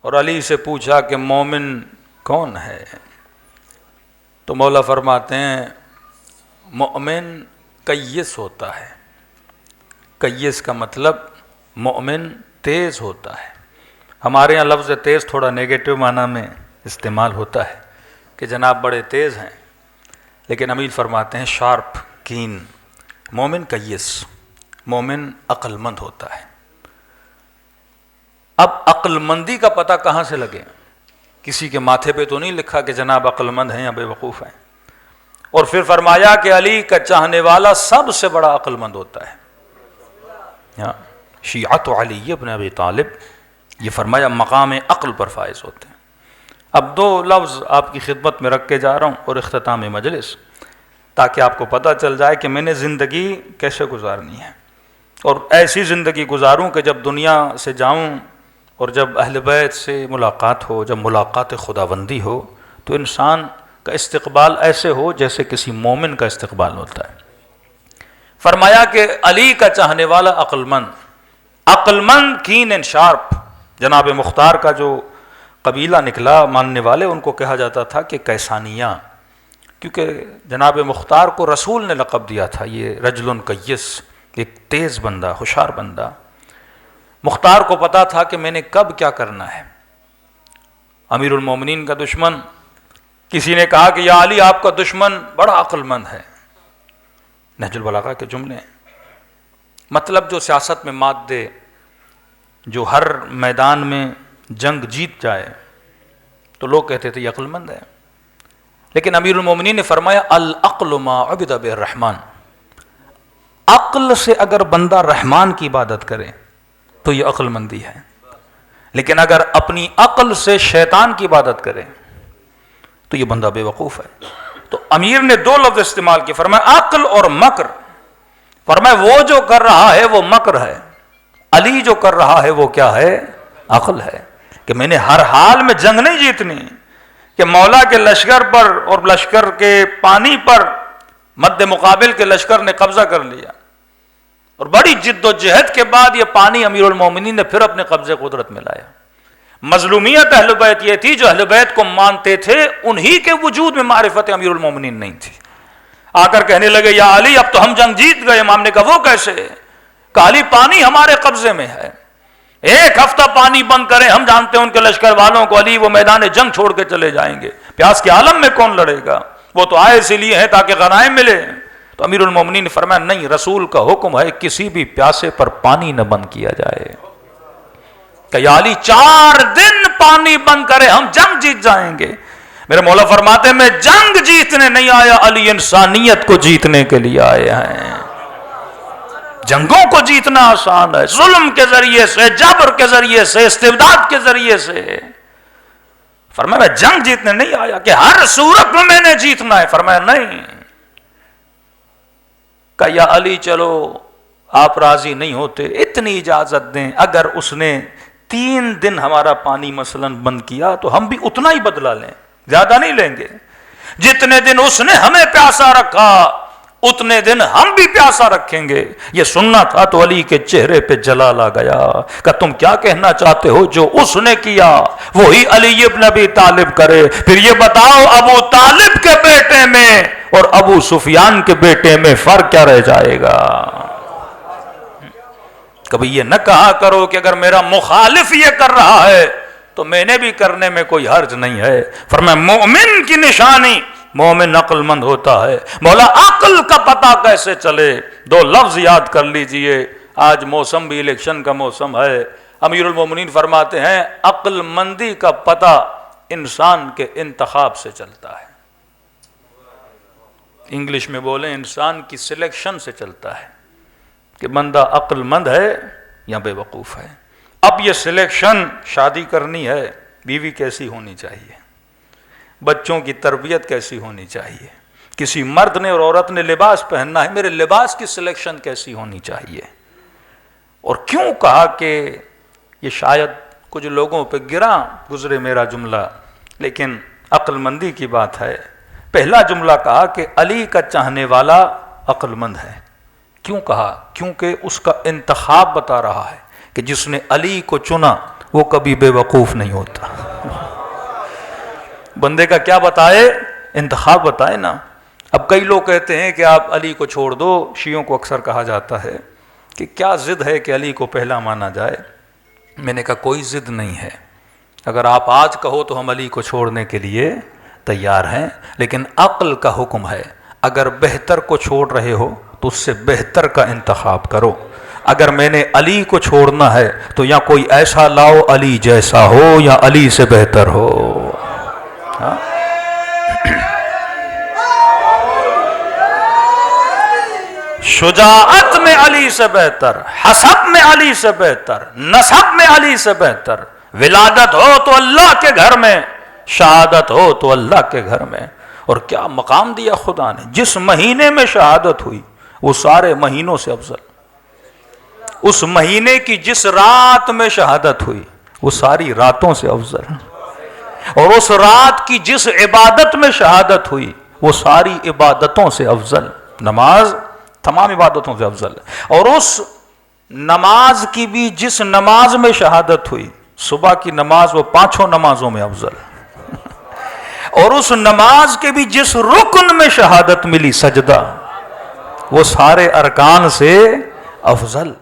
اور علی سے پوچھا کہ مومن کون ہے؟ تو مولا فرماتے ہیں مومن کیس ہوتا ہے۔ کیس کا مطلب مومن تیز ہوتا ہے۔ ہمارے یہاں لفظ تیز تھوڑا نیگیٹو معنی میں استعمال ہوتا ہے کہ جناب بڑے تیز ہیں، لیکن امیر فرماتے ہیں شارپ، کین۔ مومن کیس، مومن عقل مند ہوتا ہے۔ اب عقل مندی کا پتہ کہاں سے لگے؟ کسی کے ماتھے پہ تو نہیں لکھا کہ جناب عقل مند ہیں یا بے وقوف ہیں۔ اور پھر فرمایا کہ علی کا چاہنے والا سب سے بڑا عقل مند ہوتا ہے۔ شیعت علی ابن ابی طالب، یہ فرمایا مقام عقل پر فائز ہوتے ہیں۔ اب دو لفظ آپ کی خدمت میں رکھ کے جا رہا ہوں اور اختتام مجلس، تاکہ آپ کو پتہ چل جائے کہ میں نے زندگی کیسے گزارنی ہے، اور ایسی زندگی گزاروں کہ جب دنیا سے جاؤں اور جب اہل بیت سے ملاقات ہو، جب ملاقات خداوندی ہو، تو انسان کا استقبال ایسے ہو جیسے کسی مومن کا استقبال ہوتا ہے۔ فرمایا کہ علی کا چاہنے والا عقل مند، عقل مند، کین اینڈ شارپ۔ جناب مختار کا جو قبیلہ نکلا ماننے والے، ان کو کہا جاتا تھا کہ کیسانیہ، کیونکہ جناب مختار کو رسول نے لقب دیا تھا، یہ رجل کیس، ایک تیز بندہ، ہوشیار بندہ۔ مختار کو پتا تھا کہ میں نے کب کیا کرنا ہے۔ امیر المومنین کا دشمن، کسی نے کہا کہ یا علی آپ کا دشمن بڑا عقل مند ہے، نہج البلاغہ کے جملے، مطلب جو سیاست میں مات دے، جو ہر میدان میں جنگ جیت جائے، تو لوگ کہتے تھے یہ عقل مند ہے۔ لیکن امیر المومنین نے فرمایا العقل ما عبد بالرحمن، عقل سے اگر بندہ رحمان کی عبادت کرے تو یہ عقل مندی ہے، لیکن اگر اپنی عقل سے شیطان کی عبادت کرے تو یہ بندہ بے وقوف ہے۔ تو امیر نے دو لفظ استعمال کیے، فرمایا عقل اور مکر۔ فرمایا وہ جو کر رہا ہے وہ مکر ہے، علی جو کر رہا ہے وہ کیا ہے؟ عقل ہے، کہ میں نے ہر حال میں جنگ نہیں جیتنی، کہ مولا کے لشکر پر اور لشکر کے پانی پر مد مقابل کے لشکر نے قبضہ کر لیا، اور بڑی جد و جہد کے بعد یہ پانی امیر المومنین نے پھر اپنے قبضے قدرت میں لایا۔ مظلومیت اہل بیت یہ تھی، جو اہل بیت کو مانتے تھے انہی کے وجود میں معرفت امیر المومنین نہیں تھی۔ آ کر کہنے لگے یا علی اب تو ہم جنگ جیت گئے۔ امام نے کہا وہ کیسے؟ کہ علی پانی ہمارے قبضے میں ہے، ایک ہفتہ پانی بند کریں، ہم جانتے ہیں ان کے لشکر والوں کو، علی وہ میدان جنگ چھوڑ کے چلے جائیں گے، پیاس کے عالم میں کون لڑے گا؟ وہ تو آئے اسی لیے ہیں تاکہ غنائم ملے۔ تو امیر المومنین نے فرمایا نہیں، رسول کا حکم ہے کسی بھی پیاسے پر پانی نہ بند کیا جائے، کہ یا علی 4 دن پانی بند کرے ہم جنگ جیت جائیں گے۔ میرے مولا فرماتے ہیں میں جنگ جیتنے نہیں آیا، علی انسانیت کو جیتنے کے لیے آئے ہیں۔ جنگوں کو جیتنا آسان ہے، ظلم کے ذریعے سے، جبر کے ذریعے سے، استبداد کے ذریعے سے۔ فرمایا میں جنگ جیتنے نہیں آیا کہ ہر صورت میں نے جیتنا ہے۔ فرمایا نہیں، کہ یا علی چلو آپ راضی نہیں ہوتے، اتنی اجازت دیں، اگر اس نے 3 دن ہمارا پانی مثلا بند کیا تو ہم بھی اتنا ہی بدلہ لیں، زیادہ نہیں لیں گے۔ جتنے دن اس نے ہمیں پیاسا رکھا اتنے دن ہم بھی پیاسا رکھیں گے۔ یہ سننا تھا تو علی کے چہرے پہ جلال آ گیا کہ تم کیا کہنا چاہتے ہو؟ جو اس نے کیا وہی علی ابن ابی طالب کرے۔ پھر یہ بتاؤ ابو طالب کے بیٹے میں اور ابو سفیان کے بیٹے میں فرق کیا رہ جائے گا؟ کبھی یہ نہ کہا کرو کہ اگر میرا مخالف یہ کر رہا ہے تو میں نے بھی کرنے میں کوئی حرج نہیں ہے۔ فرمایا مومن کی نشانی مومن عقل مند ہوتا ہے۔ مولا عقل کا پتہ کیسے چلے؟ 2 لفظ یاد کر لیجئے، آج موسم بھی الیکشن کا موسم ہے۔ امیر المومنین فرماتے ہیں عقل مندی کا پتہ انسان کے انتخاب سے چلتا ہے، انگلش میں بولیں انسان کی سلیکشن سے چلتا ہے کہ بندہ عقل مند ہے یا بے وقوف ہے۔ اب یہ سلیکشن، شادی کرنی ہے، بیوی کیسی ہونی چاہیے، بچوں کی تربیت کیسی ہونی چاہیے، کسی مرد نے اور عورت نے لباس پہننا ہے، میرے لباس کی سلیکشن کیسی ہونی چاہیے۔ اور کیوں کہا کہ یہ شاید کچھ لوگوں پہ گراں گزرے میرا جملہ، لیکن عقل مندی کی بات ہے۔ پہلا جملہ کہا کہ علی کا چاہنے والا عقل مند ہے۔ کیوں کہا؟ کیونکہ اس کا انتخاب بتا رہا ہے کہ جس نے علی کو چنا وہ کبھی بے وقوف نہیں ہوتا. بندے کا کیا بتائے؟ انتخاب بتائے نا. اب کئی لوگ کہتے ہیں کہ آپ علی کو چھوڑ دو. شیعوں کو اکثر کہا جاتا ہے کہ کیا ضد ہے کہ علی کو پہلا مانا جائے. میں نے کہا کوئی ضد نہیں ہے. اگر آپ آج کہو تو ہم علی کو چھوڑنے کے لیے تیار ہیں، لیکن عقل کا حکم ہے اگر بہتر کو چھوڑ رہے ہو تو اس سے بہتر کا انتخاب کرو. اگر میں نے علی کو چھوڑنا ہے تو یا کوئی ایسا لاؤ علی جیسا ہو یا علی سے بہتر ہو. ہاں؟ شجاعت میں علی سے بہتر، حسب میں علی سے بہتر، نسب میں علی سے بہتر. ولادت ہو تو اللہ کے گھر میں، شہادت ہو تو اللہ کے گھر میں. اور کیا مقام دیا خدا نے. جس مہینے میں شہادت ہوئی وہ سارے مہینوں سے افضل. اس مہینے کی جس رات میں شہادت ہوئی وہ ساری راتوں سے افضل. اور اس رات کی جس عبادت میں شہادت ہوئی وہ ساری عبادتوں سے افضل. نماز تمام عبادتوں سے افضل. اور اس نماز کی بھی جس نماز میں شہادت ہوئی، صبح کی نماز، وہ 5 نمازوں میں افضل. اور اس نماز کے بھی جس رکن میں شہادت ملی، سجدہ، وہ سارے ارکان سے افضل.